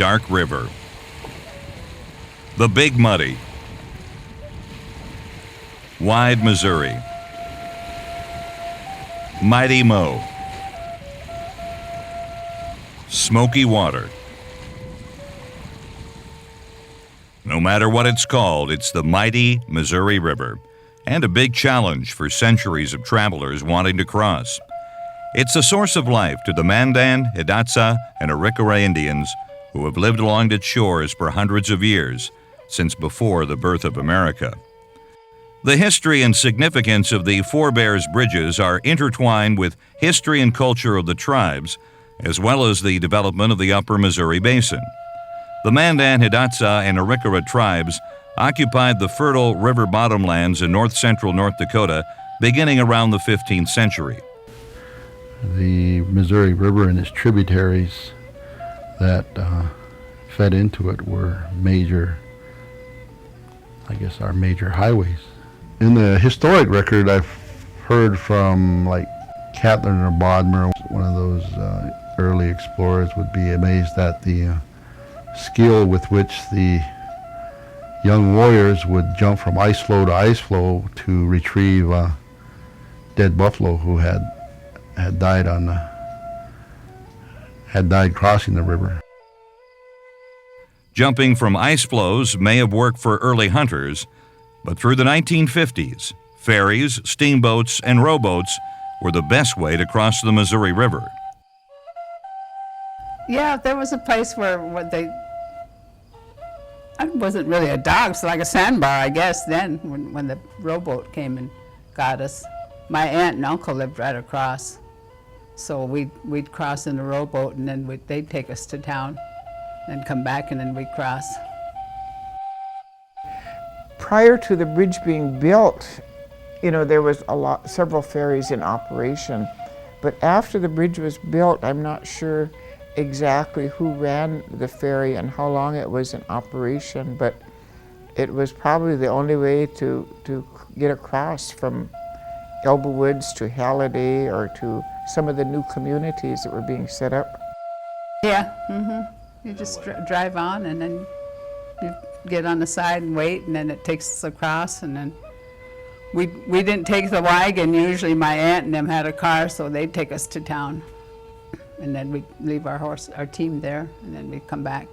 Dark River. The Big Muddy. Wide Missouri. Mighty Mo. Smoky Water. No matter what it's called, it's the mighty Missouri River, and a big challenge for centuries of travelers wanting to cross. It's a source of life to the Mandan, Hidatsa, and Arikara Indians who have lived along its shores for hundreds of years, since before the birth of America. The history and significance of the Forebears Bridges are intertwined with history and culture of the tribes, as well as the development of the upper Missouri Basin. The Mandan, Hidatsa, and Arikara tribes occupied the fertile river bottomlands in north-central North Dakota beginning around the 15th century. The Missouri River and its tributaries that fed into it were our major highways. In the historic record, I've heard from like Catlin or Bodmer, one of those early explorers, would be amazed at the skill with which the young warriors would jump from ice floe to ice floe to retrieve dead buffalo who had died crossing the river. Jumping from ice floes may have worked for early hunters, but through the 1950s, ferries, steamboats, and rowboats were the best way to cross the Missouri River. Yeah, there was a place where it wasn't really a dock, it's like a sandbar, I guess, then, when the rowboat came and got us. My aunt and uncle lived right across, so we'd cross in the rowboat, and then they'd take us to town and come back, and then we'd cross. Prior to the bridge being built, there was several ferries in operation, but after the bridge was built, I'm not sure exactly who ran the ferry and how long it was in operation, but it was probably the only way to get across from Elbow Woods to Halliday or to some of the new communities that were being set up. Yeah, you just drive on, and then you get on the side and wait, and then it takes us across, and then we didn't take the wagon. Usually my aunt and them had a car, so they'd take us to town. And then we'd leave our team there, and then we'd come back.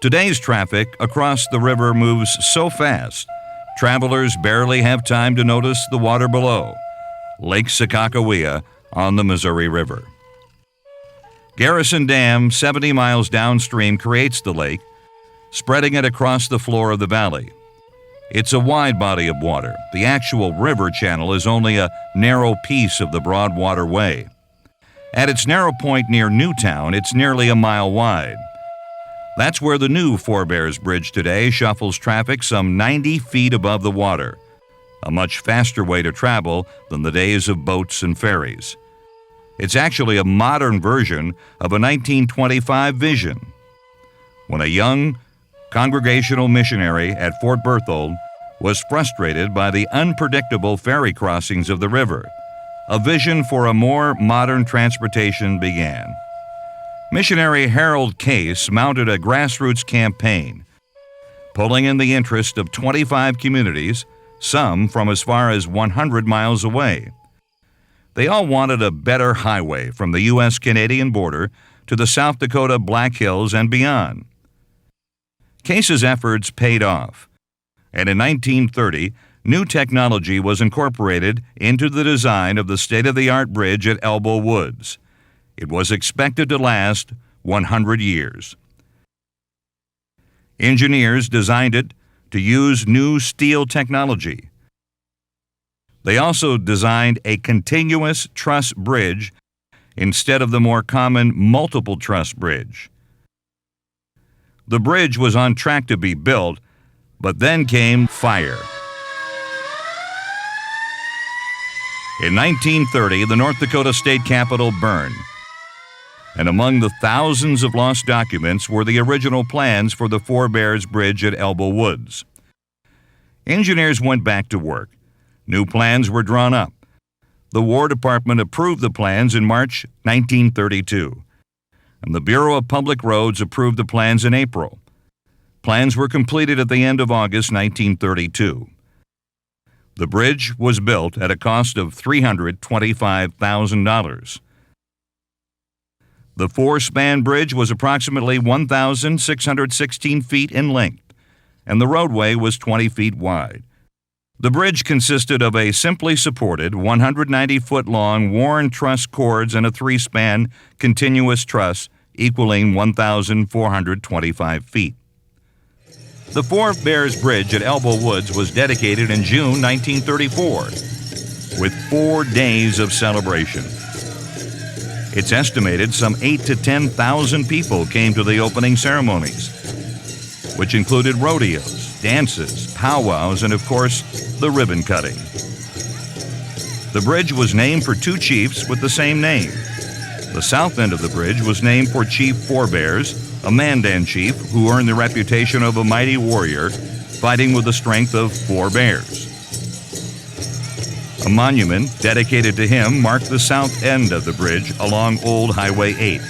Today's traffic across the river moves so fast, travelers barely have time to notice the water below, Lake Sakakawea on the Missouri River. Garrison Dam, 70 miles downstream, creates the lake, spreading it across the floor of the valley. It's a wide body of water. The actual river channel is only a narrow piece of the broad waterway. At its narrow point near Newtown, it's nearly a mile wide. That's where the new Forebears Bridge today shuffles traffic some 90 feet above the water, a much faster way to travel than the days of boats and ferries. It's actually a modern version of a 1925 vision, when a young Congregational missionary at Fort Berthold was frustrated by the unpredictable ferry crossings of the river. A vision for a more modern transportation began. Missionary Harold Case mounted a grassroots campaign, pulling in the interest of 25 communities, some from as far as 100 miles away. They all wanted a better highway from the U.S.-Canadian border to the South Dakota Black Hills and beyond. Case's efforts paid off, and in 1930, new technology was incorporated into the design of the state-of-the-art bridge at Elbow Woods. It was expected to last 100 years. Engineers designed it to use new steel technology. They also designed a continuous truss bridge instead of the more common multiple truss bridge. The bridge was on track to be built, but then came fire. In 1930, the North Dakota State Capitol burned, and among the thousands of lost documents were the original plans for the Forebears Bridge at Elbow Woods. Engineers went back to work. New plans were drawn up. The War Department approved the plans in March 1932. and the Bureau of Public Roads approved the plans in April. Plans were completed at the end of August 1932. The bridge was built at a cost of $325,000. The four-span bridge was approximately 1,616 feet in length, and the roadway was 20 feet wide. The bridge consisted of a simply supported 190-foot-long worn truss cords and a three-span continuous truss equaling 1,425 feet. The Four Bears Bridge at Elbow Woods was dedicated in June 1934 with 4 days of celebration. It's estimated some 8,000 to 10,000 people came to the opening ceremonies, which included rodeos, dances, powwows, and of course, the ribbon cutting. The bridge was named for 2 chiefs with the same name. The south end of the bridge was named for Chief Four Bears, a Mandan chief who earned the reputation of a mighty warrior, fighting with the strength of 4 bears. A monument dedicated to him marked the south end of the bridge along Old Highway 8.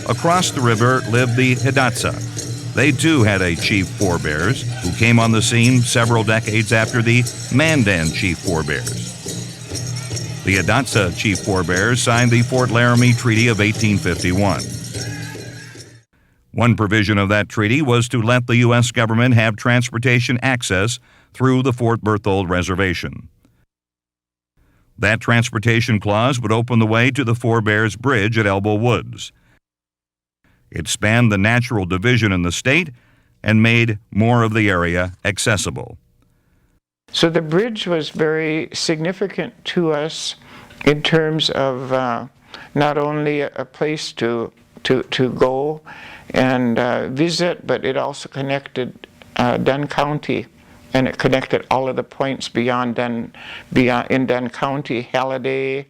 Across the river lived the Hidatsa. They too had a Chief Four Bears who came on the scene several decades after the Mandan Chief Four Bears. The Hidatsa Chief Four Bears signed the Fort Laramie Treaty of 1851. One provision of that treaty was to let the U.S. government have transportation access through the Fort Berthold Reservation. That transportation clause would open the way to the Four Bears Bridge at Elbow Woods. It spanned the natural division in the state and made more of the area accessible. So the bridge was very significant to us in terms of not only a place to go and visit, but it also connected Dunn County, and it connected all of the points beyond in Dunn County, Halliday.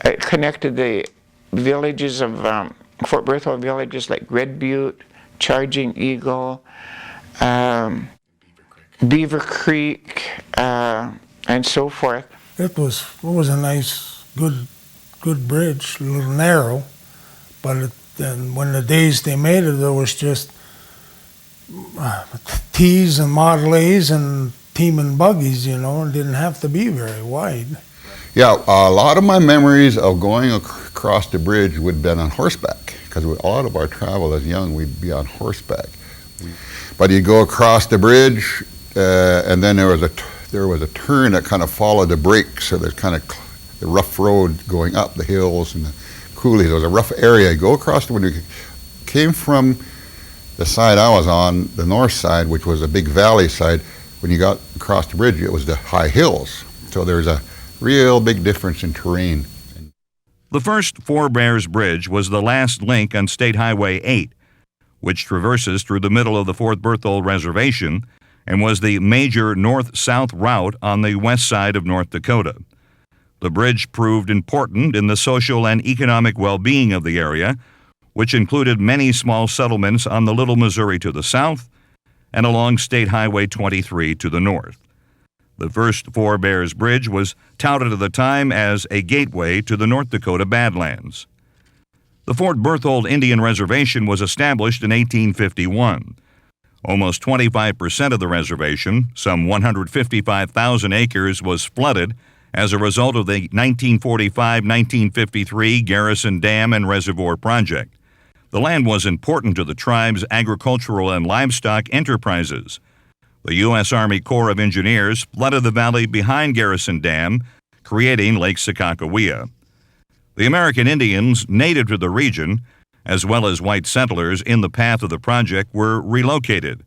It connected the villages of Fort Berthold villages like Red Butte, Charging Eagle, Beaver Creek, and so forth. It was a nice, good bridge, a little narrow, but then when the days they made it, there was just T's and Model A's and team and buggies, it didn't have to be very wide. Yeah, a lot of my memories of going across the bridge would have been on horseback, because a lot of our travel as young, we'd be on horseback. But you go across the bridge, and then there was a turn that kind of followed the break, so there's kind of the rough road going up the hills and the coulees. It was a rough area. You go across when you came from the side I was on, the north side, which was a big valley side. When you got across the bridge, it was the high hills. So there's a real big difference in terrain. The first Four Bears Bridge was the last link on State Highway 8, which traverses through the middle of the Fort Berthold Reservation and was the major north-south route on the west side of North Dakota. The bridge proved important in the social and economic well-being of the area, which included many small settlements on the Little Missouri to the south and along State Highway 23 to the north. The first Four Bears Bridge was touted at the time as a gateway to the North Dakota Badlands. The Fort Berthold Indian Reservation was established in 1851. Almost 25% of the reservation, some 155,000 acres, was flooded as a result of the 1945-1953 Garrison Dam and Reservoir project. The land was important to the tribe's agricultural and livestock enterprises. The U.S. Army Corps of Engineers flooded the valley behind Garrison Dam, creating Lake Sakakawea. The American Indians native to the region, as well as white settlers in the path of the project, were relocated.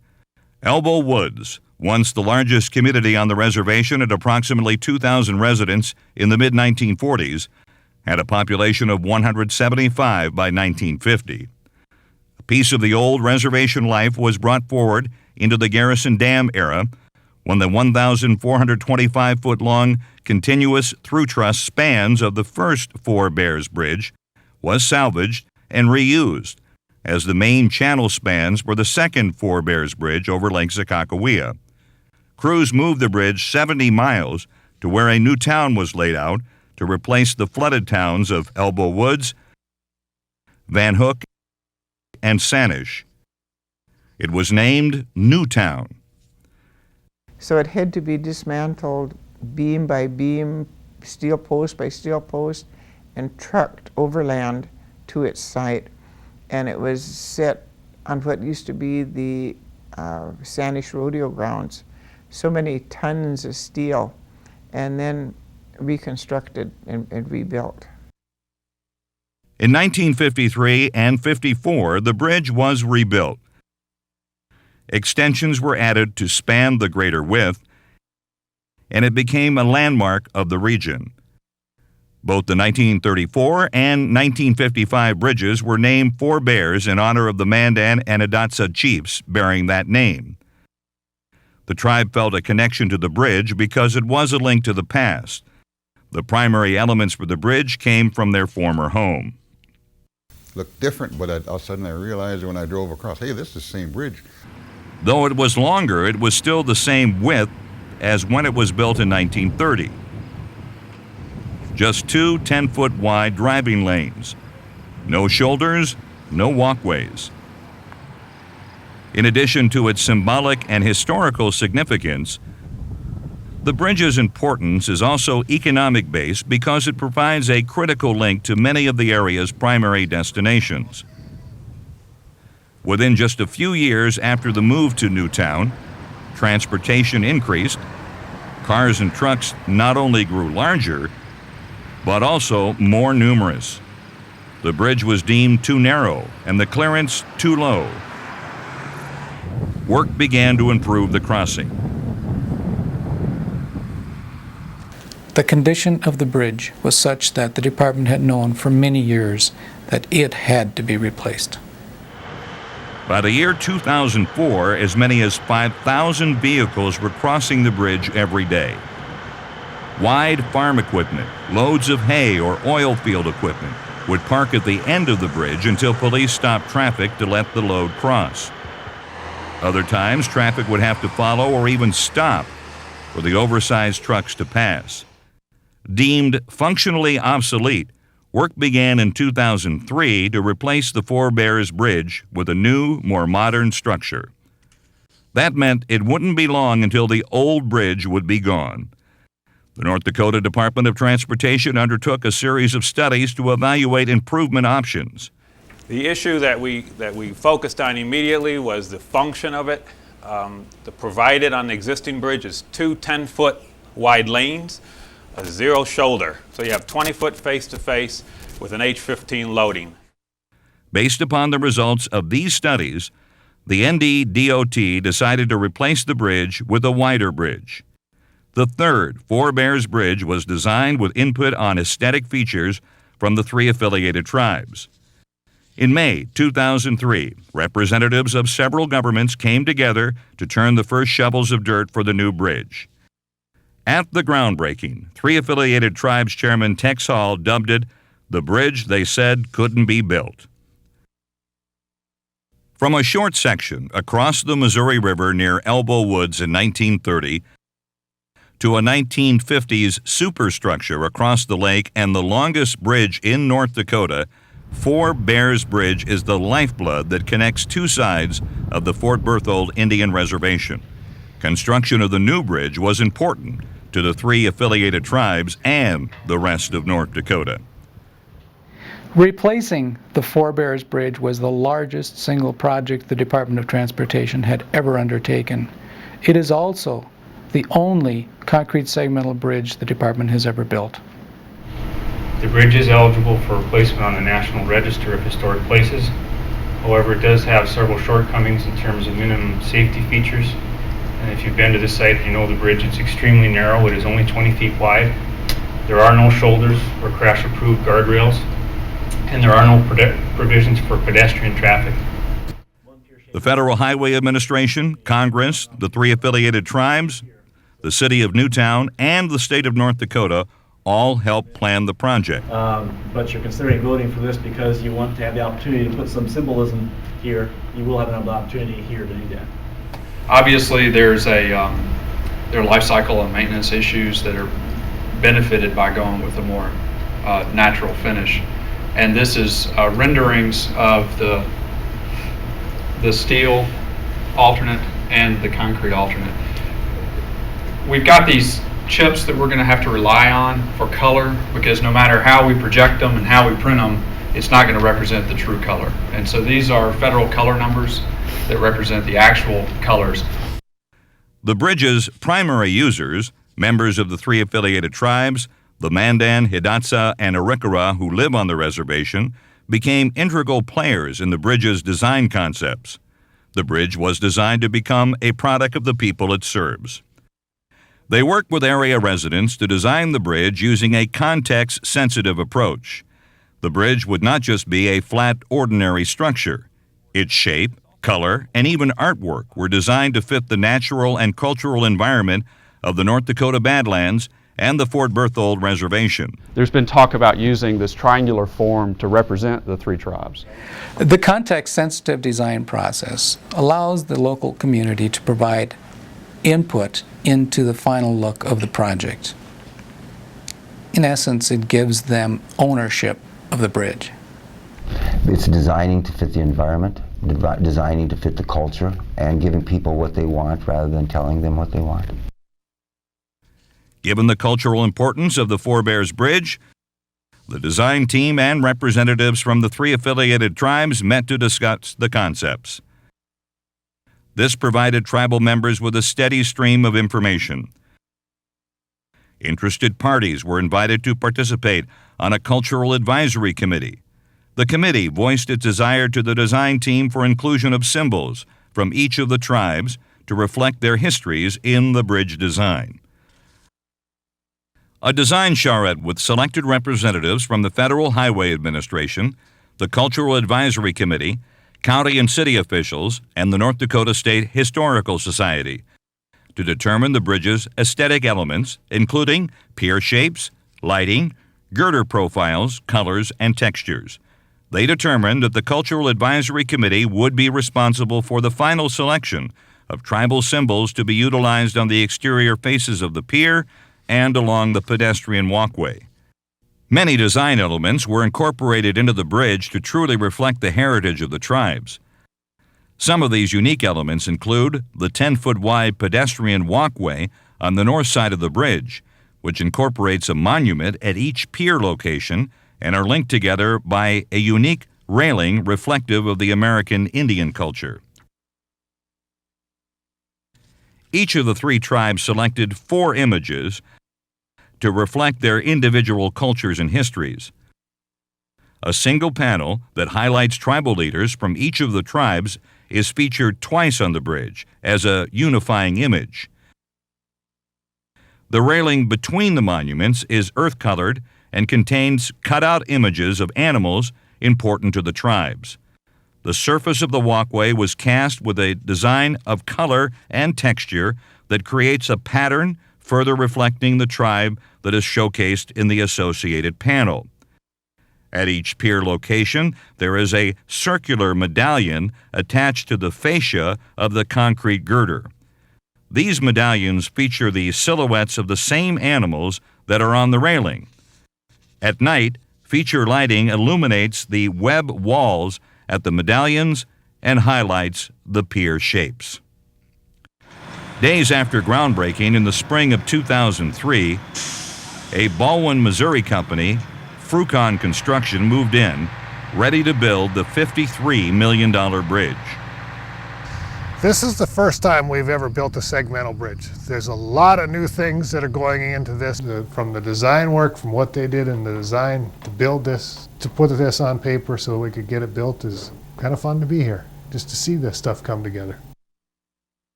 Elbow Woods, once the largest community on the reservation at approximately 2,000 residents in the mid-1940s, had a population of 175 by 1950. A piece of the old reservation life was brought forward into the Garrison Dam era when the 1,425-foot-long continuous through-truss spans of the first Four Bears Bridge was salvaged and reused as the main channel spans for the second Four Bears Bridge over Lake Sakakawea. Crews moved the bridge 70 miles to where a new town was laid out to replace the flooded towns of Elbow Woods, Van Hook, and Sanish. It was named Newtown. So it had to be dismantled beam by beam, steel post by steel post, and trucked overland to its site. And it was set on what used to be the Sanish rodeo grounds. So many tons of steel, and then reconstructed and rebuilt. In 1953 and 54, the bridge was rebuilt. Extensions were added to span the greater width, and it became a landmark of the region. Both the 1934 and 1955 bridges were named Four Bears in honor of the Mandan and Hidatsa chiefs bearing that name. The tribe felt a connection to the bridge because it was a link to the past. The primary elements for the bridge came from their former home. Looked different, but all of a sudden I realized when I drove across, hey, this is the same bridge. Though it was longer, it was still the same width as when it was built in 1930. Just two 10-foot wide driving lanes. No shoulders, no walkways. In addition to its symbolic and historical significance, the bridge's importance is also economic-based because it provides a critical link to many of the area's primary destinations. Within just a few years after the move to Newtown, transportation increased. Cars and trucks not only grew larger, but also more numerous. The bridge was deemed too narrow and the clearance too low. Work began to improve the crossing. The condition of the bridge was such that the department had known for many years that it had to be replaced. By the year 2004, as many as 5,000 vehicles were crossing the bridge every day. Wide farm equipment, loads of hay or oil field equipment would park at the end of the bridge until police stopped traffic to let the load cross. Other times, traffic would have to follow or even stop for the oversized trucks to pass. Deemed functionally obsolete, work began in 2003 to replace the Four Bears Bridge with a new, more modern structure. That meant it wouldn't be long until the old bridge would be gone. The North Dakota Department of Transportation undertook a series of studies to evaluate improvement options. The issue that we focused on immediately was the function of it. The provided on the existing bridge is two 10-foot wide lanes, a zero shoulder. So you have 20-foot face-to-face with an H-15 loading. Based upon the results of these studies, the NDDOT decided to replace the bridge with a wider bridge. The third Four Bears Bridge was designed with input on aesthetic features from the three affiliated tribes. In May 2003, representatives of several governments came together to turn the first shovels of dirt for the new bridge. At the groundbreaking, three affiliated tribes chairman Tex Hall dubbed it the bridge they said couldn't be built. From a short section across the Missouri River near Elbow Woods in 1930 to a 1950s superstructure across the lake and the longest bridge in North Dakota, Four Bears Bridge is the lifeblood that connects two sides of the Fort Berthold Indian Reservation. Construction of the new bridge was important to the three affiliated tribes and the rest of North Dakota. Replacing the Four Bears Bridge was the largest single project the Department of Transportation had ever undertaken. It is also the only concrete segmental bridge the department has ever built. The bridge is eligible for replacement on the National Register of Historic Places. However, it does have several shortcomings in terms of minimum safety features. And if you've been to this site, you know the bridge. It's extremely narrow. It is only 20 feet wide. There are no shoulders or crash-approved guardrails, and there are no provisions for pedestrian traffic. The Federal Highway Administration, Congress, the three affiliated tribes, the city of Newtown, and the state of North Dakota all helped plan the project. But you're considering voting for this because you want to have the opportunity to put some symbolism here. You will have an opportunity here to do that. Obviously, there's there are life cycle and maintenance issues that are benefited by going with a more natural finish. And this is renderings of the steel alternate and the concrete alternate. We've got these chips that we're going to have to rely on for color, because no matter how we project them and how we print them, it's not going to represent the true color. And so these are federal color numbers that represent the actual colors. The bridge's primary users, members of the 3 affiliated tribes, the Mandan, Hidatsa, and Arikara, who live on the reservation, became integral players in the bridge's design concepts. The bridge was designed to become a product of the people it serves. They worked with area residents to design the bridge using a context-sensitive approach. The bridge would not just be a flat, ordinary structure. Its shape, color, and even artwork were designed to fit the natural and cultural environment of the North Dakota Badlands and the Fort Berthold Reservation. There's been talk about using this triangular form to represent the 3 tribes. The context-sensitive design process allows the local community to provide input into the final look of the project. In essence, it gives them ownership of the bridge. It's designing to fit the environment, designing to fit the culture, and giving people what they want rather than telling them what they want. Given the cultural importance of the Four Bears Bridge, the design team and representatives from the 3 affiliated tribes met to discuss the concepts. This provided tribal members with a steady stream of information. Interested parties were invited to participate on a cultural advisory committee. The committee voiced its desire to the design team for inclusion of symbols from each of the tribes to reflect their histories in the bridge design. A design charrette with selected representatives from the Federal Highway Administration, the Cultural Advisory Committee, county and city officials, and the North Dakota State Historical Society to determine the bridge's aesthetic elements, including pier shapes, lighting, girder profiles, colors, and textures. They determined that the Cultural Advisory Committee would be responsible for the final selection of tribal symbols to be utilized on the exterior faces of the pier and along the pedestrian walkway. Many design elements were incorporated into the bridge to truly reflect the heritage of the tribes. Some of these unique elements include the 10-foot wide pedestrian walkway on the north side of the bridge, which incorporates a monument at each pier location and are linked together by a unique railing reflective of the American Indian culture. Each of the 3 tribes selected 4 images to reflect their individual cultures and histories. A single panel that highlights tribal leaders from each of the tribes is featured twice on the bridge as a unifying image. The railing between the monuments is earth-colored and contains cut-out images of animals important to the tribes. The surface of the walkway was cast with a design of color and texture that creates a pattern further reflecting the tribe that is showcased in the associated panel. At each pier location, there is a circular medallion attached to the fascia of the concrete girder. These medallions feature the silhouettes of the same animals that are on the railing. At night, feature lighting illuminates the web walls at the medallions and highlights the pier shapes. Days after groundbreaking in the spring of 2003, a Baldwin, Missouri company, Frucon Construction, moved in, ready to build the $53 million bridge. This is the first time we've ever built a segmental bridge. There's a lot of new things that are going into this, from the design work, from what they did in the design to build this, to put this on paper so we could get it built. Is kind of fun to be here, just to see this stuff come together.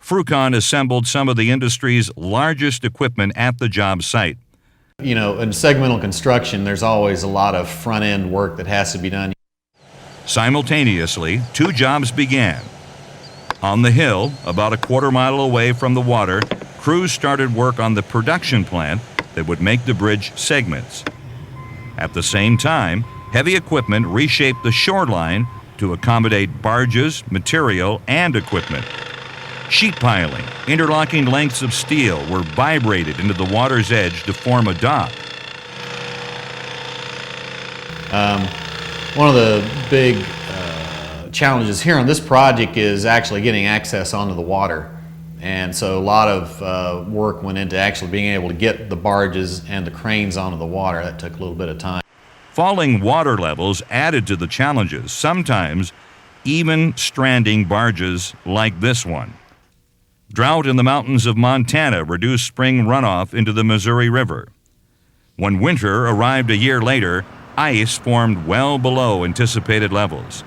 Frucon assembled some of the industry's largest equipment at the job site. You know, in segmental construction, there's always a lot of front-end work that has to be done. Simultaneously, 2 jobs began. On the hill, about a quarter-mile away from the water, crews started work on the production plant that would make the bridge segments. At the same time, heavy equipment reshaped the shoreline to accommodate barges, material, and equipment. Sheet piling, interlocking lengths of steel were vibrated into the water's edge to form a dock. One of the big challenges here on this project is actually getting access onto the water. And so a lot of work went into actually being able to get the barges and the cranes onto the water. That took a little bit of time. Falling water levels added to the challenges, sometimes even stranding barges like this one. Drought in the mountains of Montana reduced spring runoff into the Missouri River. When winter arrived a year later, ice formed well below anticipated levels.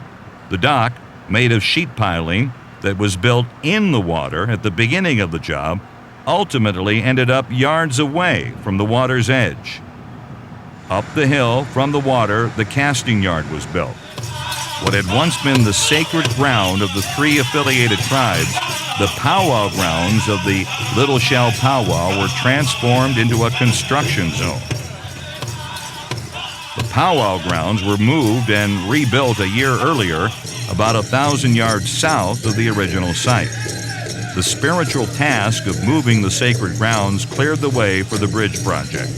The dock, made of sheet piling that was built in the water at the beginning of the job, ultimately ended up yards away from the water's edge. Up the hill from the water, the casting yard was built. What had once been the sacred ground of the three affiliated tribes, the powwow grounds of the Little Shell Powwow, were transformed into a construction zone. The powwow grounds were moved and rebuilt a year earlier, about 1,000 yards south of the original site. The spiritual task of moving the sacred grounds cleared the way for the bridge project.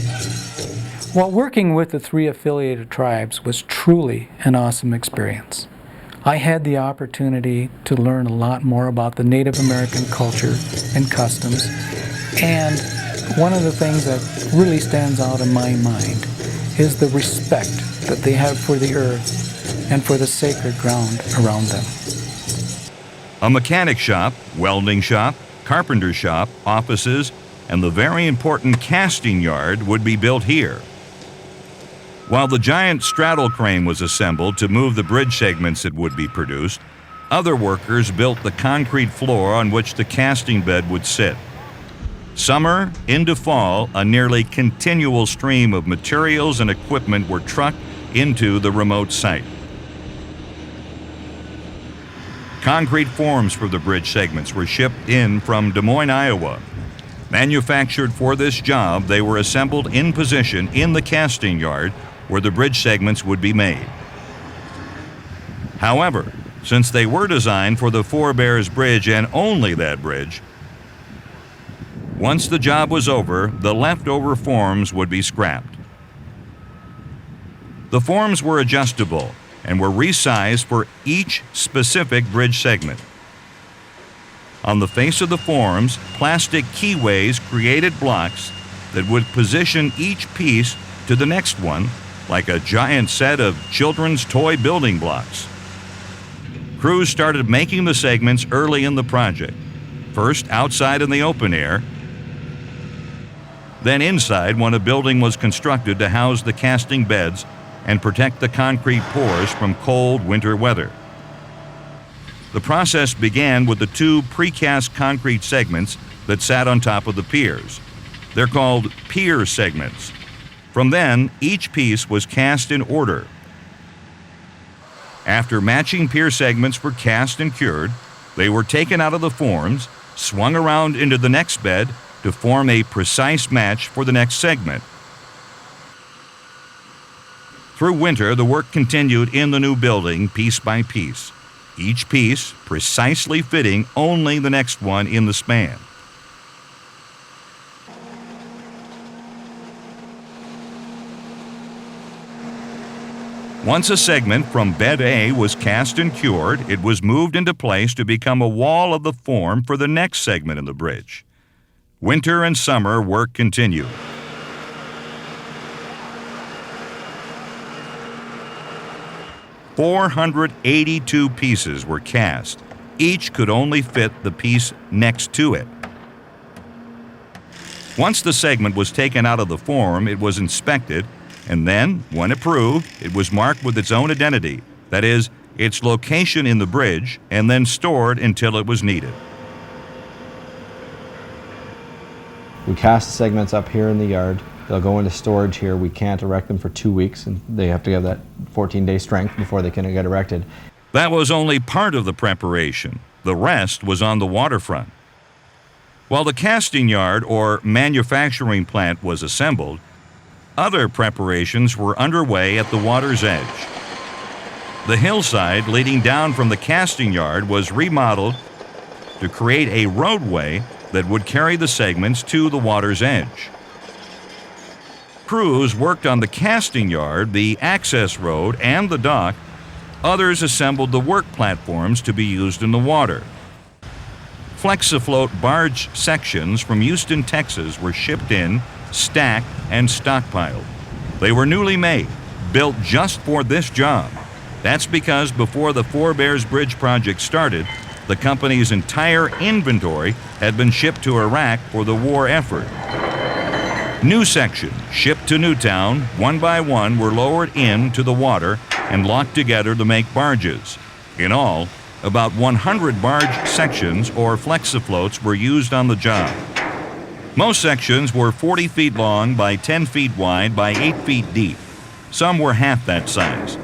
While working with the three affiliated tribes was truly an awesome experience. I had the opportunity to learn a lot more about the Native American culture and customs, and one of the things that really stands out in my mind is the respect that they have for the earth and for the sacred ground around them. A mechanic shop, welding shop, carpenter shop, offices, and the very important casting yard would be built here. While the giant straddle crane was assembled to move the bridge segments that would be produced, other workers built the concrete floor on which the casting bed would sit. Summer into fall, a nearly continual stream of materials and equipment were trucked into the remote site. Concrete forms for the bridge segments were shipped in from Des Moines, Iowa. Manufactured for this job, they were assembled in position in the casting yard where the bridge segments would be made. However, since they were designed for the Four Bears Bridge and only that bridge, once the job was over, the leftover forms would be scrapped. The forms were adjustable and were resized for each specific bridge segment. On the face of the forms, plastic keyways created blocks that would position each piece to the next one like a giant set of children's toy building blocks. Crews started making the segments early in the project, first outside in the open air, then inside when a building was constructed to house the casting beds and protect the concrete pours from cold winter weather. The process began with the two precast concrete segments that sat on top of the piers. They're called pier segments. From then, each piece was cast in order. After matching pier segments were cast and cured, they were taken out of the forms, swung around into the next bed to form a precise match for the next segment. Through winter, the work continued in the new building piece by piece, each piece precisely fitting only the next one in the span. Once a segment from bed A was cast and cured, it was moved into place to become a wall of the form for the next segment in the bridge. Winter and summer work continued. "482 pieces were cast. Each could only fit the piece next to it. Once the segment was taken out of the form, it was inspected, and then, when approved, it was marked with its own identity, that is, its location in the bridge, and then stored until it was needed. We cast the segments up here in the yard. They'll go into storage here. We can't erect them for 2 weeks, and they have to have that 14-day strength before they can get erected. That was only part of the preparation. The rest was on the waterfront. While the casting yard or manufacturing plant was assembled, other preparations were underway at the water's edge. The hillside leading down from the casting yard was remodeled to create a roadway that would carry the segments to the water's edge. Crews worked on the casting yard, the access road, and the dock. Others assembled the work platforms to be used in the water. Flexafloat barge sections from Houston, Texas were shipped in, stacked, and stockpiled. They were newly made, built just for this job. That's because before the Four Bears Bridge project started, the company's entire inventory had been shipped to Iraq for the war effort. New sections shipped to Newtown, one by one, were lowered into the water and locked together to make barges. In all, about 100 barge sections or flexafloats were used on the job. Most sections were 40 feet long by 10 feet wide by 8 feet deep. Some were half that size.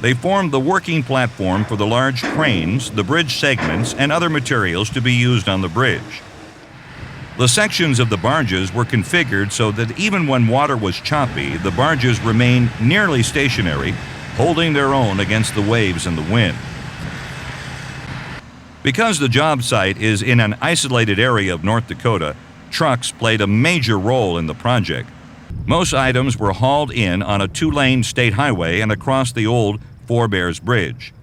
They formed the working platform for the large cranes, the bridge segments, and other materials to be used on the bridge. The sections of the barges were configured so that even when water was choppy, the barges remained nearly stationary, holding their own against the waves and the wind. Because the job site is in an isolated area of North Dakota, trucks played a major role in the project. Most items were hauled in on a 2-lane state highway and across the old Four Bears Bridge.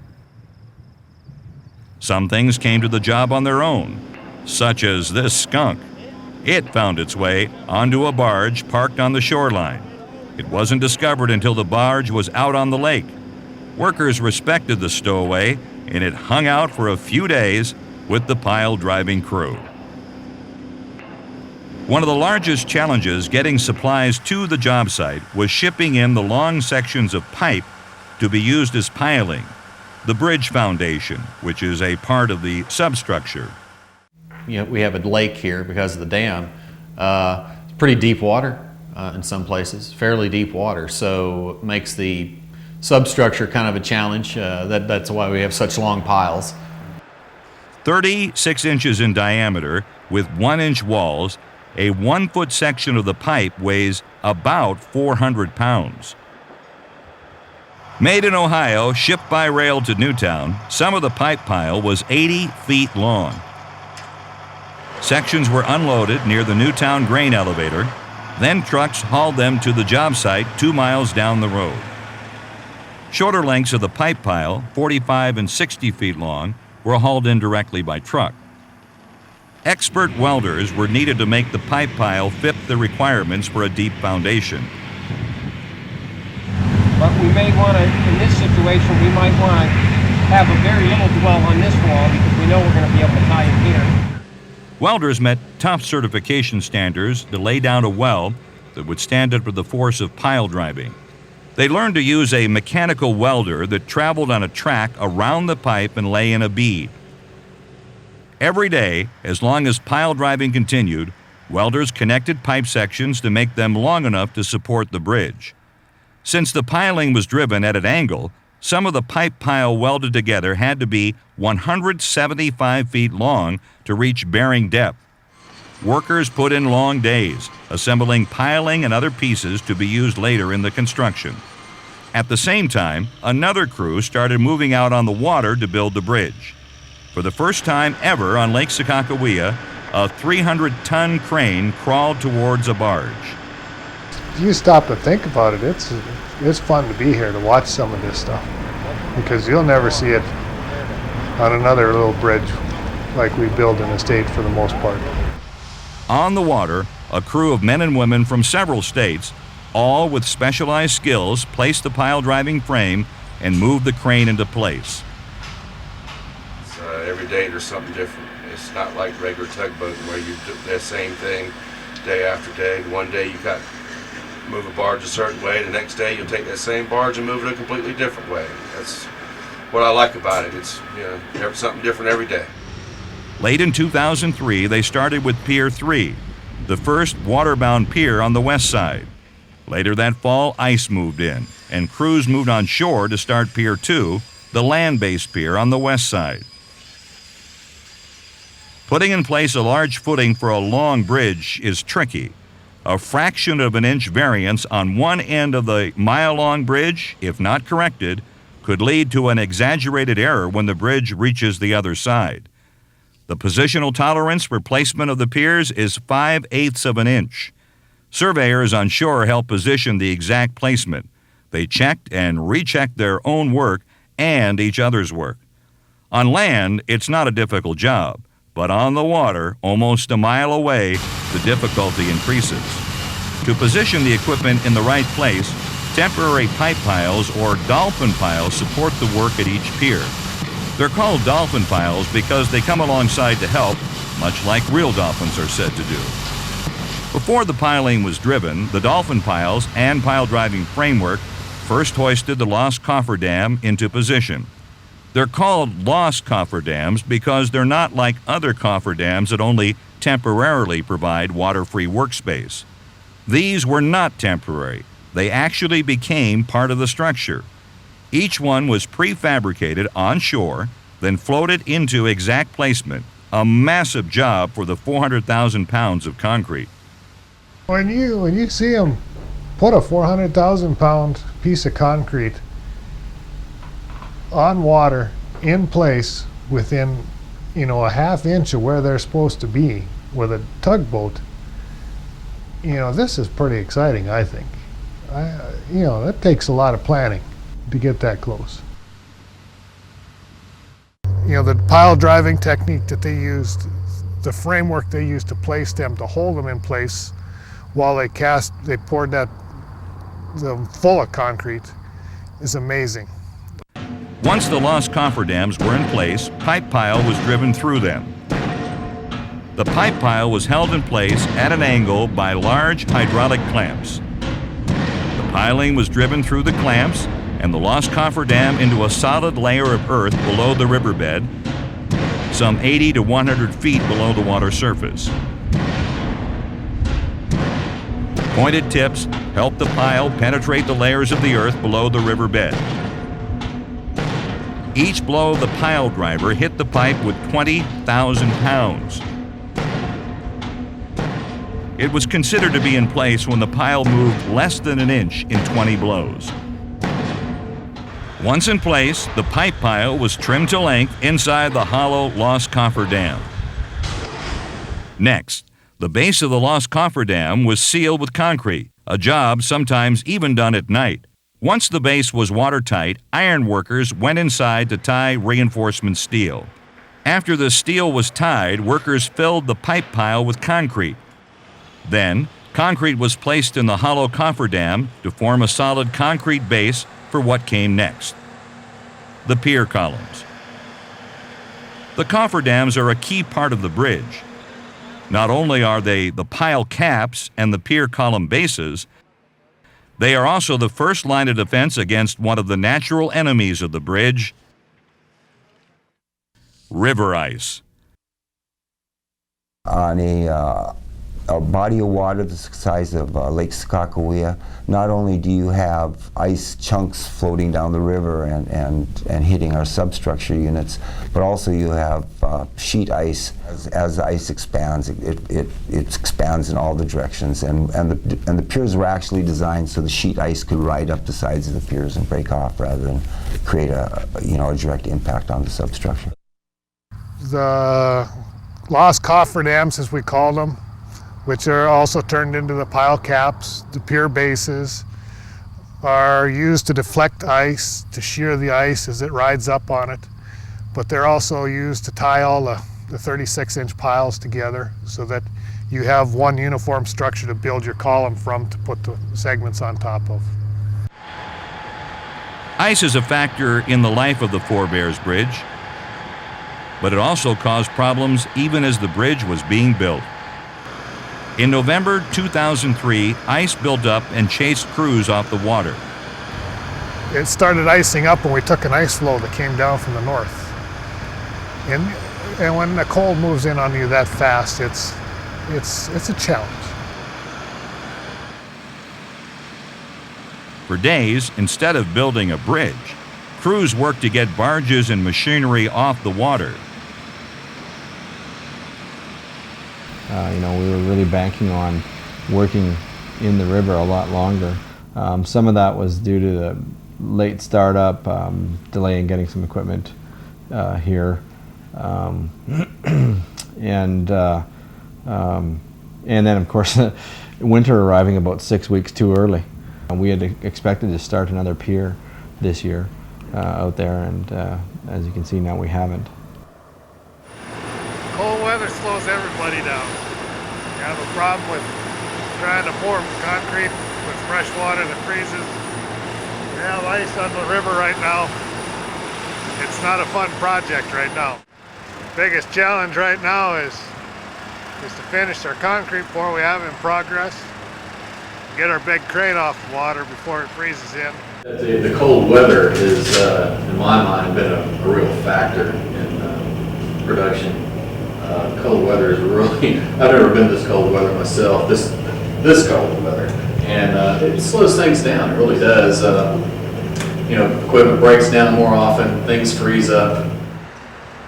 Some things came to the job on their own, such as this skunk. It found its way onto a barge parked on the shoreline. It wasn't discovered until the barge was out on the lake. Workers respected the stowaway, and it hung out for a few days with the pile-driving crew. One of the largest challenges getting supplies to the job site was shipping in the long sections of pipe to be used as piling, the bridge foundation, which is a part of the substructure. You know, we have a lake here because of the dam. It's pretty deep water in some places, fairly deep water, so it makes the substructure kind of a challenge. That's why we have such long piles. 36 inches in diameter with 1-inch walls, a 1-foot section of the pipe weighs about 400 pounds. Made in Ohio, shipped by rail to Newtown, some of the pipe pile was 80 feet long. Sections were unloaded near the Newtown grain elevator, then trucks hauled them to the job site 2 miles down the road. Shorter lengths of the pipe pile, 45 and 60 feet long, were hauled in directly by truck. Expert welders were needed to make the pipe pile fit the requirements for a deep foundation. But we may want to, in this situation, we might want to have a very little dwell on this wall because we know we're going to be able to tie it here. Welders met tough certification standards to lay down a well that would stand up to the force of pile driving. They learned to use a mechanical welder that traveled on a track around the pipe and lay in a bead. Every day, as long as pile driving continued, welders connected pipe sections to make them long enough to support the bridge. Since the piling was driven at an angle, some of the pipe pile welded together had to be 175 feet long to reach bearing depth. Workers put in long days, assembling piling and other pieces to be used later in the construction. At the same time, another crew started moving out on the water to build the bridge. For the first time ever on Lake Sakakawea, a 300-ton crane crawled towards a barge. If you stop and think about it, it's fun to be here to watch some of this stuff because you'll never see it on another little bridge like we build in the state for the most part. On the water, a crew of men and women from several states, all with specialized skills, placed the pile-driving frame and moved the crane into place. Every day there's something different. It's not like regular tugboating where you do the same thing day after day. One day you got to move a barge a certain way, the next day you'll take that same barge and move it a completely different way. That's what I like about it. It's, you know, something different every day. Late in 2003, they started with Pier 3, the first waterbound pier on the west side. Later that fall, ice moved in, and crews moved on shore to start Pier 2, the land-based pier on the west side. Putting in place a large footing for a long bridge is tricky. A fraction of an inch variance on one end of the mile-long bridge, if not corrected, could lead to an exaggerated error when the bridge reaches the other side. The positional tolerance for placement of the piers is 5/8 of an inch. Surveyors on shore help position the exact placement. They checked and rechecked their own work and each other's work. On land, it's not a difficult job, but on the water, almost a mile away, the difficulty increases. To position the equipment in the right place, temporary pipe piles or dolphin piles support the work at each pier. They're called dolphin piles because they come alongside to help, much like real dolphins are said to do. Before the piling was driven, the dolphin piles and pile driving framework first hoisted the lost cofferdam into position. They're called lost cofferdams because they're not like other cofferdams that only temporarily provide water-free workspace. These were not temporary. They actually became part of the structure. Each one was prefabricated on shore, then floated into exact placement, a massive job for the 400,000 pounds of concrete. When you see them put a 400,000 pound piece of concrete on water in place within, a half inch of where they're supposed to be with a tugboat, this is pretty exciting, I think. That takes a lot of planning to get that close. The pile driving technique that they used, the framework they used to place them, to hold them in place while they poured them full of concrete, is amazing. Once the lost cofferdams were in place, pipe pile was driven through them. The pipe pile was held in place at an angle by large hydraulic clamps. The piling was driven through the clamps and the lost cofferdam into a solid layer of earth below the riverbed, some 80 to 100 feet below the water surface. Pointed tips help the pile penetrate the layers of the earth below the riverbed. Each blow of the pile driver hit the pipe with 20,000 pounds. It was considered to be in place when the pile moved less than an inch in 20 blows. Once in place, the pipe pile was trimmed to length inside the hollow lost cofferdam. Next, the base of the lost cofferdam was sealed with concrete, a job sometimes even done at night. Once the base was watertight, iron workers went inside to tie reinforcement steel. After the steel was tied, workers filled the pipe pile with concrete. Then, concrete was placed in the hollow cofferdam to form a solid concrete base for what came next: the pier columns. The cofferdams are a key part of the bridge. Not only are they the pile caps and the pier column bases, they are also the first line of defense against one of the natural enemies of the bridge: river ice. On a body of water the size of Lake Sakakawea, not only do you have ice chunks floating down the river and hitting our substructure units, but also you have sheet ice. As the ice expands, it expands in all the directions, and the piers were actually designed so the sheet ice could ride up the sides of the piers and break off rather than create a direct impact on the substructure. The lost cofferdams, as we call them, which are also turned into the pile caps, the pier bases, are used to deflect ice, to shear the ice as it rides up on it. But they're also used to tie all the 36-inch piles together so that you have one uniform structure to build your column from to put the segments on top of. Ice is a factor in the life of the Four Bears Bridge, but it also caused problems even as the bridge was being built. In November 2003, ice built up and chased crews off the water. It started icing up when we took an ice flow that came down from the north. And when the cold moves in on you that fast, it's a challenge. For days, instead of building a bridge, crews worked to get barges and machinery off the water. We were really banking on working in the river a lot longer. Some of that was due to the late startup, delay in getting some equipment here, and And then of course winter arriving about 6 weeks too early. We had expected to start another pier this year out there, and as you can see now we haven't. Cold weather slows everybody down. You have a problem with trying to pour concrete with fresh water that freezes. We have ice on the river right now. It's not a fun project right now. The biggest challenge right now is to finish our concrete pour we have in progress, get our big crane off the water before it freezes in. The cold weather is, in my mind, been a real factor in production. Cold weather is really, I've never been this cold weather myself, this cold weather. And it slows things down, it really does. You know, equipment breaks down more often, things freeze up.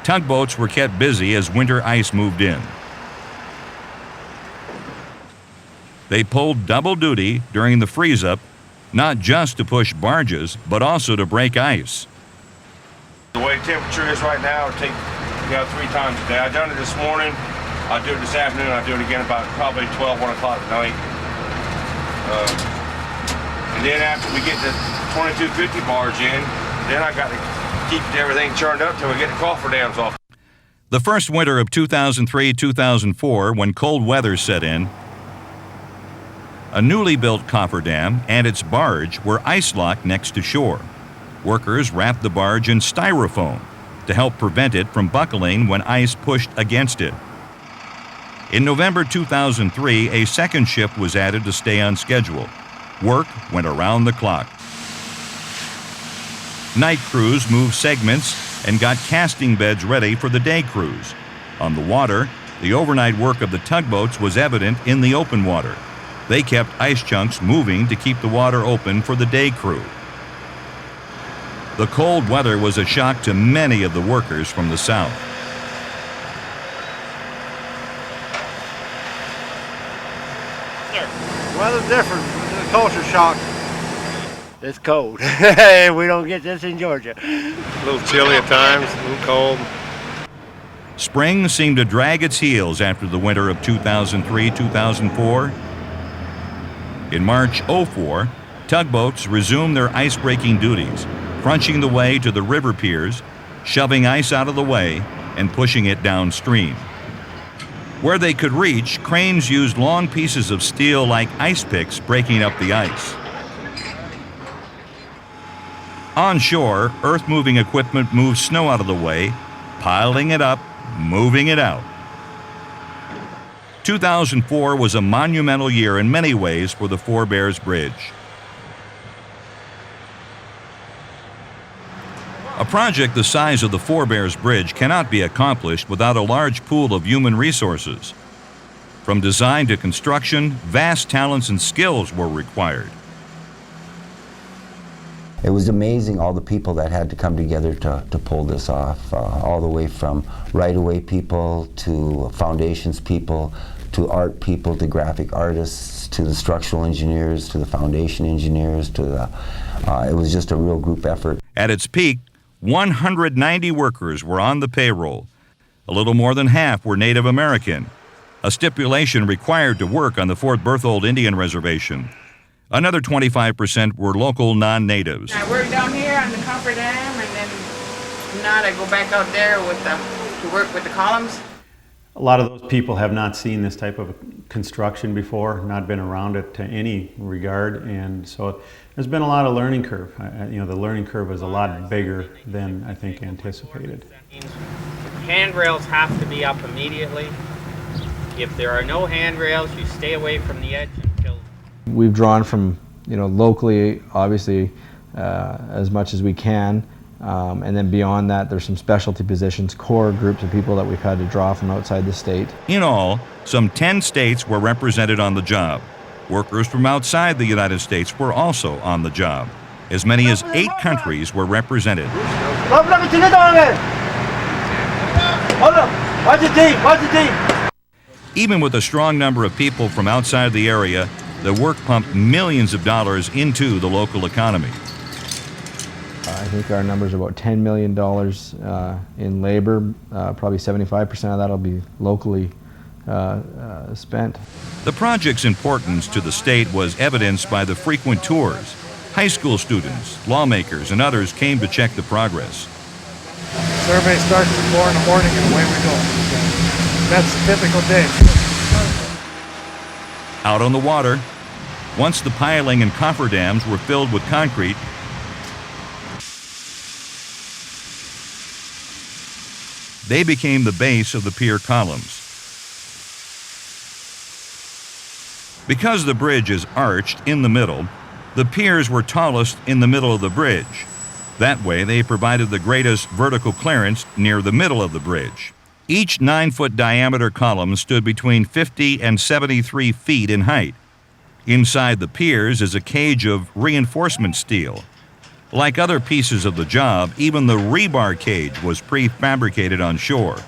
Tugboats were kept busy as winter ice moved in. They pulled double duty during the freeze-up, not just to push barges, but also to break ice. The way the temperature is right now, it'll take 3 times a day. I done it this morning, I'll do it this afternoon, I'll do it again about probably 12, 1 o'clock at night. And then after we get the 2250 barge in, then I got to keep everything churned up till we get the cofferdams off. The first winter of 2003-2004, when cold weather set in, a newly built cofferdam and its barge were ice-locked next to shore. Workers wrapped the barge in styrofoam to help prevent it from buckling when ice pushed against it. In November 2003, a second shift was added to stay on schedule. Work went around the clock. Night crews moved segments and got casting beds ready for the day crews. On the water, the overnight work of the tugboats was evident in the open water. They kept ice chunks moving to keep the water open for the day crew. The cold weather was a shock to many of the workers from the south. Weather's different. It's a culture shock. It's cold. We don't get this in Georgia. A little chilly at times, a little cold. Spring seemed to drag its heels after the winter of 2003-2004. In March '04, tugboats resumed their ice-breaking duties, crunching the way to the river piers, shoving ice out of the way, and pushing it downstream. Where they could reach, cranes used long pieces of steel like ice picks, breaking up the ice. On shore, earth-moving equipment moved snow out of the way, piling it up, moving it out. 2004 was a monumental year in many ways for the Four Bears Bridge. A project the size of the Four Bears Bridge cannot be accomplished without a large pool of human resources. From design to construction, vast talents and skills were required. It was amazing all the people that had to come together to pull this off, all the way from right-of-way people to foundations people to art people to graphic artists to the structural engineers to the foundation engineers to the, it was just a real group effort. At its peak, 190 workers were on the payroll. A little more than half were Native American, a stipulation required to work on the Fort Berthold Indian Reservation. Another 25% were local non-natives. I work down here on the coffer dam, and then now I go back out there with to work with the columns. A lot of those people have not seen this type of construction before, not been around it to any regard, and so there's been a lot of learning curve. You know, the learning curve is a lot bigger than I think anticipated. Handrails have to be up immediately. If there are no handrails, you stay away from the edge until... We've drawn from, locally, obviously, as much as we can. And then beyond that, there's some specialty positions, core groups of people that we've had to draw from outside the state. In all, some 10 states were represented on the job. Workers from outside the United States were also on the job. As many as 8 countries were represented. Even with a strong number of people from outside the area, the work pumped millions of dollars into the local economy. I think our number is about $10 million in labor. Probably 75% of that will be locally spent. The project's importance to the state was evidenced by the frequent tours. High school students, lawmakers, and others came to check the progress. Survey starts at 4 in the morning and away we go. That's a typical day. Out on the water, once the piling and cofferdams were filled with concrete, they became the base of the pier columns. Because the bridge is arched in the middle, the piers were tallest in the middle of the bridge. That way, they provided the greatest vertical clearance near the middle of the bridge. Each 9-foot diameter column stood between 50 and 73 feet in height. Inside the piers is a cage of reinforcement steel. Like other pieces of the job, even the rebar cage was prefabricated on shore.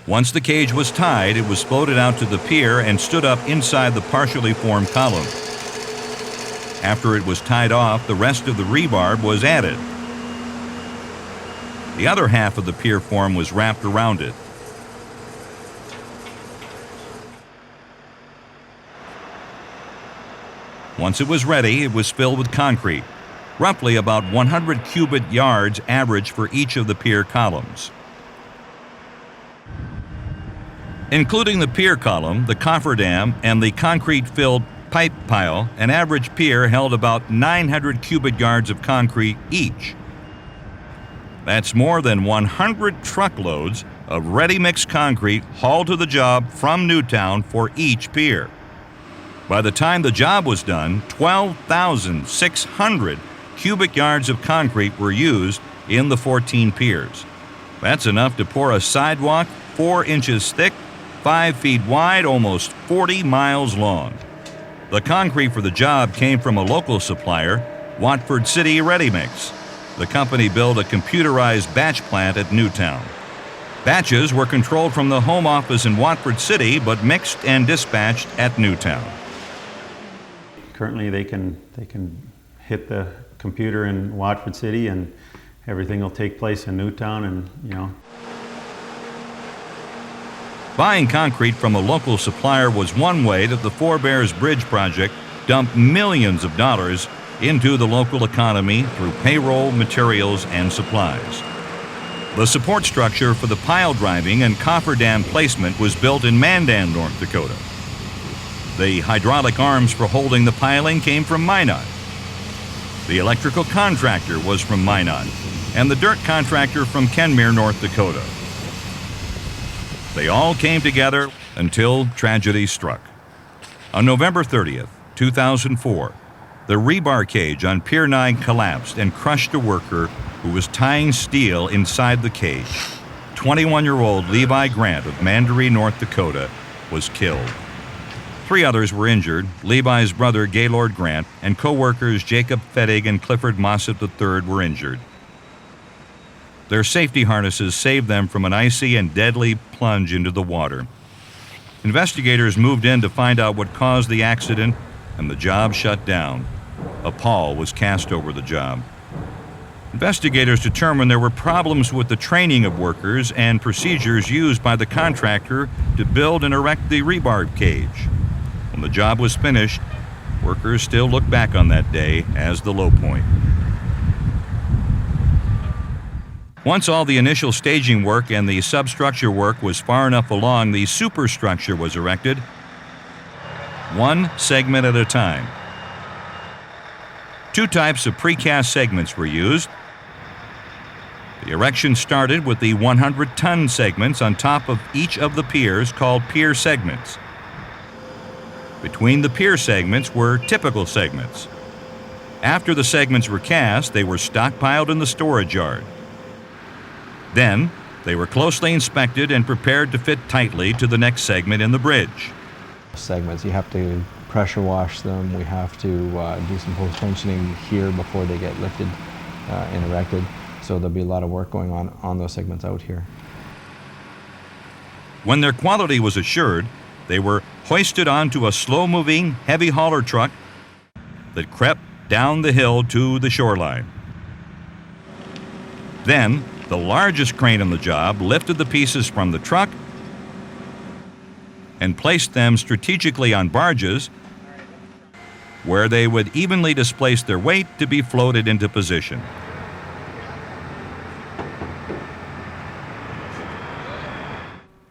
Once the cage was tied, it was floated out to the pier and stood up inside the partially formed column. After it was tied off, the rest of the rebar was added. The other half of the pier form was wrapped around it. Once it was ready, it was filled with concrete, roughly about 100 cubic yards average for each of the pier columns. Including the pier column, the cofferdam, and the concrete-filled pipe pile, an average pier held about 900 cubic yards of concrete each. That's more than 100 truckloads of ready-mixed concrete hauled to the job from Newtown for each pier. By the time the job was done, 12,600 cubic yards of concrete were used in the 14 piers. That's enough to pour a sidewalk 4 inches thick, 5 feet wide, almost 40 miles long. The concrete for the job came from a local supplier, Watford City Ready Mix. The company built a computerized batch plant at Newtown. Batches were controlled from the home office in Watford City, but mixed and dispatched at Newtown. Currently, they can hit the computer in Watford City, and everything will take place in Newtown, and Buying concrete from a local supplier was one way that the Four Bears Bridge project dumped millions of dollars into the local economy through payroll, materials, and supplies. The support structure for the pile driving and cofferdam placement was built in Mandan, North Dakota. The hydraulic arms for holding the piling came from Minot. The electrical contractor was from Minot, and the dirt contractor from Kenmare, North Dakota. They all came together until tragedy struck. On November 30th, 2004, the rebar cage on Pier 9 collapsed and crushed a worker who was tying steel inside the cage. 21-year-old Levi Grant of Mandaree, North Dakota, was killed. 3 others were injured. Levi's brother Gaylord Grant and co-workers Jacob Fettig and Clifford Mossett III were injured. Their safety harnesses saved them from an icy and deadly plunge into the water. Investigators moved in to find out what caused the accident, and the job shut down. A pall was cast over the job. Investigators determined there were problems with the training of workers and procedures used by the contractor to build and erect the rebar cage. When the job was finished, workers still look back on that day as the low point. Once all the initial staging work and the substructure work was far enough along, the superstructure was erected, one segment at a time. 2 types of precast segments were used. The erection started with the 100-ton segments on top of each of the piers called pier segments. Between the pier segments were typical segments. After the segments were cast, they were stockpiled in the storage yard. Then, they were closely inspected and prepared to fit tightly to the next segment in the bridge. Segments, you have to pressure wash them. We have to do some post-tensioning here before they get lifted and erected. So there'll be a lot of work going on those segments out here. When their quality was assured, they were hoisted onto a slow-moving, heavy hauler truck that crept down the hill to the shoreline. Then, the largest crane on the job lifted the pieces from the truck and placed them strategically on barges where they would evenly displace their weight to be floated into position.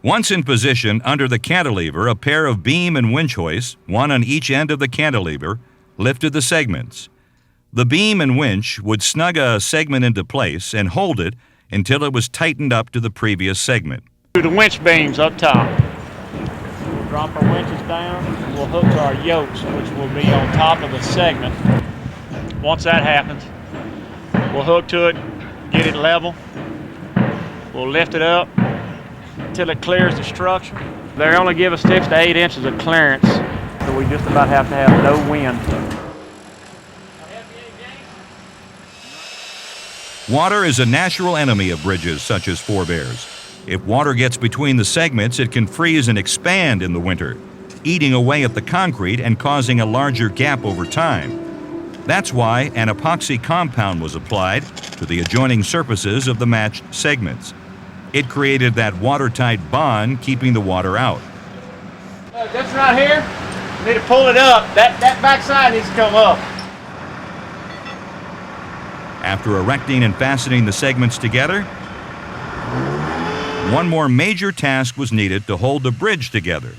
Once in position under the cantilever, a pair of beam and winch hoists, one on each end of the cantilever, lifted the segments. The beam and winch would snug a segment into place and hold it until it was tightened up to the previous segment. The winch beams up top. We'll drop our winches down, and we'll hook to our yokes, which will be on top of the segment. Once that happens, we'll hook to it, get it level. We'll lift it up until it clears the structure. They only give us 6 to 8 inches of clearance, so we just about have to have no wind. Water is a natural enemy of bridges such as forebears. If water gets between the segments, it can freeze and expand in the winter, eating away at the concrete and causing a larger gap over time. That's why an epoxy compound was applied to the adjoining surfaces of the matched segments. It created that watertight bond, keeping the water out. This right here, you need to pull it up. That back side needs to come up. After erecting and fastening the segments together, one more major task was needed to hold the bridge together.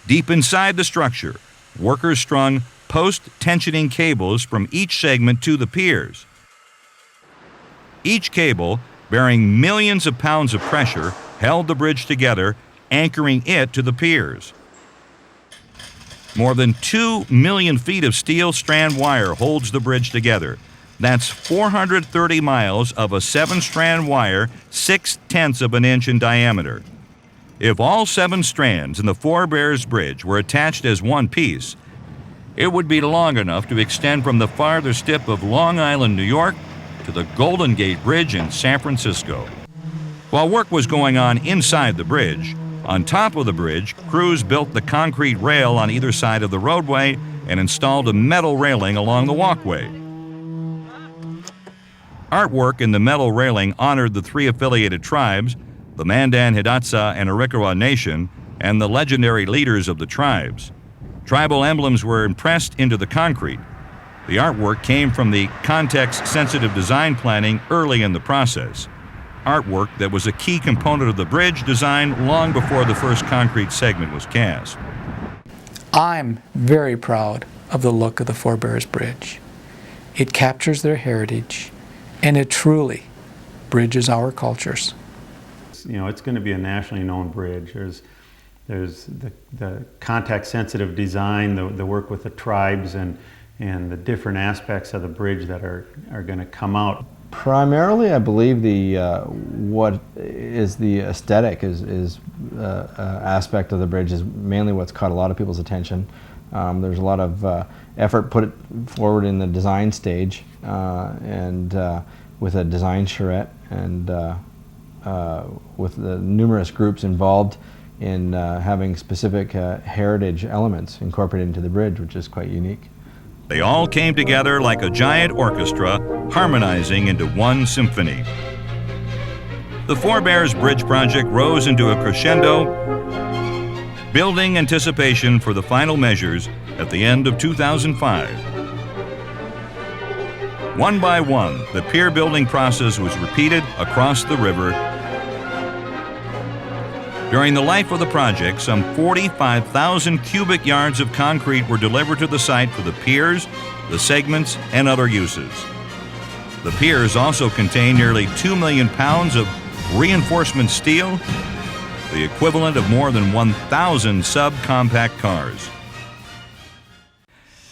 Deep inside the structure, workers strung post-tensioning cables from each segment to the piers. Each cable, bearing millions of pounds of pressure, held the bridge together, anchoring it to the piers. More than 2 million feet of steel strand wire holds the bridge together. That's 430 miles of a 7-strand wire, 6/10 of an inch in diameter. If all 7 strands in the Forebears Bridge were attached as one piece, it would be long enough to extend from the farthest tip of Long Island, New York, to the Golden Gate Bridge in San Francisco. While work was going on inside the bridge, on top of the bridge, crews built the concrete rail on either side of the roadway and installed a metal railing along the walkway. Artwork in the metal railing honored the 3 affiliated tribes, the Mandan, Hidatsa, and Arikawa Nation, and the legendary leaders of the tribes. Tribal emblems were impressed into the concrete. The artwork came from the context-sensitive design planning early in the process, artwork that was a key component of the bridge design long before the first concrete segment was cast. I'm very proud of the look of the Forebears Bridge. It captures their heritage, and it truly bridges our cultures. You know, it's going to be a nationally known bridge. There's the context-sensitive design, the work with the tribes, and the different aspects of the bridge that are going to come out. Primarily, I believe what is the aesthetic aspect of the bridge is mainly what's caught a lot of people's attention. There's a lot of effort put forward in the design stage, and with a design charrette, and with the numerous groups involved in having specific heritage elements incorporated into the bridge, which is quite unique. They all came together like a giant orchestra, harmonizing into one symphony. The Forebears Bridge project rose into a crescendo, building anticipation for the final measures at the end of 2005. One by one, the pier building process was repeated across the river. During the life of the project, some 45,000 cubic yards of concrete were delivered to the site for the piers, the segments, and other uses. The piers also contain nearly 2 million pounds of reinforcement steel, the equivalent of more than 1,000 subcompact cars.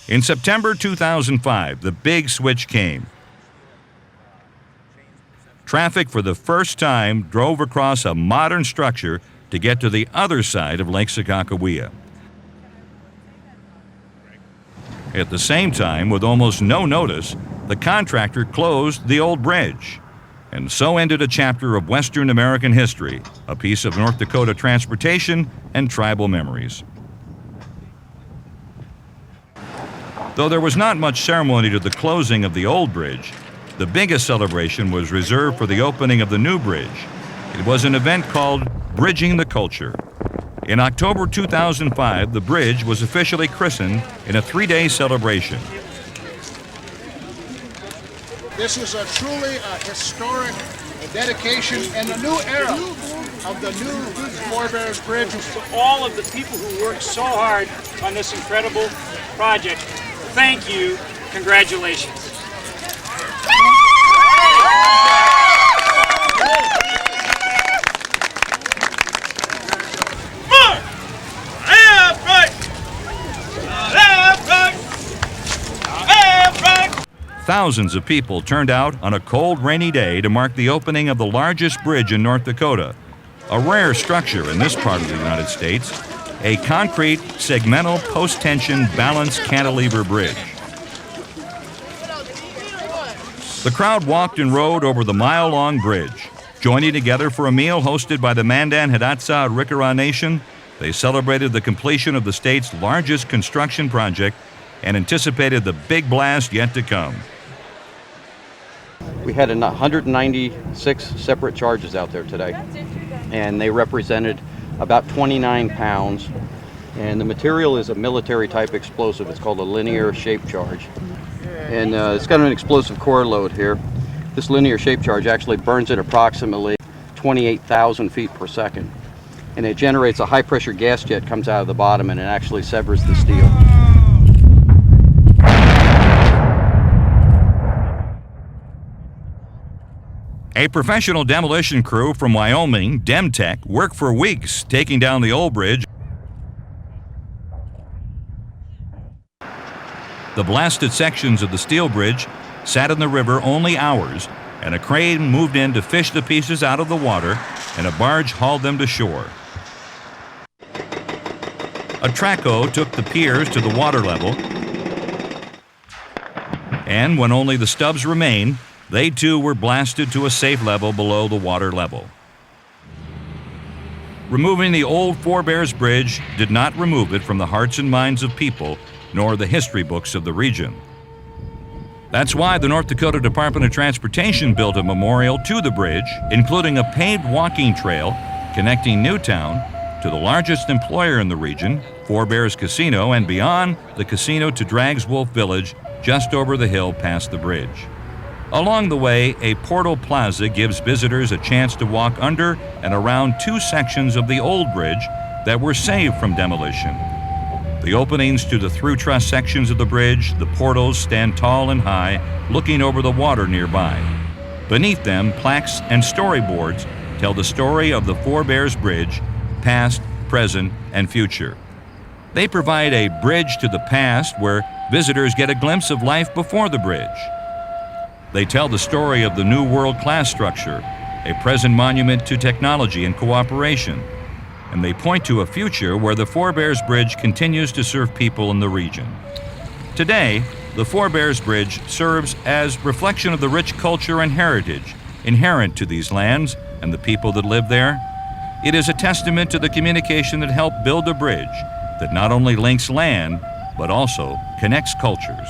In September 2005, the big switch came. Traffic for the first time drove across a modern structure to get to the other side of Lake Sakakawea. At the same time, with almost no notice, the contractor closed the old bridge. And so ended a chapter of Western American history, a piece of North Dakota transportation and tribal memories. Though there was not much ceremony to the closing of the old bridge, the biggest celebration was reserved for the opening of the new bridge. It was an event called Bridging the Culture. In October 2005, the bridge was officially christened in a 3-day celebration. This is a truly historic dedication and a new era of the new Forebears Bridge. To all of the people who worked so hard on this incredible project, thank you, congratulations. Thousands of people turned out on a cold, rainy day to mark the opening of the largest bridge in North Dakota, a rare structure in this part of the United States, a concrete, segmental, post-tension, balanced cantilever bridge. The crowd walked and rode over the mile-long bridge. Joining together for a meal hosted by the Mandan Hidatsa Rikara Nation, they celebrated the completion of the state's largest construction project and anticipated the big blast yet to come. We had 196 separate charges out there today, and they represented about 29 pounds. And the material is a military type explosive. It's called a linear shape charge. And it's got an explosive core load here. This linear shape charge actually burns at approximately 28,000 feet per second. And it generates a high pressure gas jet comes out of the bottom, and it actually severs the steel. A professional demolition crew from Wyoming, Demtech, worked for weeks taking down the old bridge. The blasted sections of the steel bridge sat in the river only hours, and a crane moved in to fish the pieces out of the water, and a barge hauled them to shore. A traco took the piers to the water level, and when only the stubs remained, they too were blasted to a safe level below the water level. Removing the old Forebears Bridge did not remove it from the hearts and minds of people, nor the history books of the region. That's why the North Dakota Department of Transportation built a memorial to the bridge, including a paved walking trail connecting Newtown to the largest employer in the region, Forebears Casino, and beyond the casino to Drags Wolf Village, just over the hill past the bridge. Along the way, a portal plaza gives visitors a chance to walk under and around 2 sections of the old bridge that were saved from demolition. The openings to the through truss sections of the bridge, the portals, stand tall and high, looking over the water nearby. Beneath them, plaques and storyboards tell the story of the Forebears Bridge, past, present, and future. They provide a bridge to the past where visitors get a glimpse of life before the bridge. They tell the story of the new world-class structure, a present monument to technology and cooperation, and they point to a future where the Forebears Bridge continues to serve people in the region. Today, the Forebears Bridge serves as reflection of the rich culture and heritage inherent to these lands and the people that live there. It is a testament to the communication that helped build a bridge that not only links land, but also connects cultures.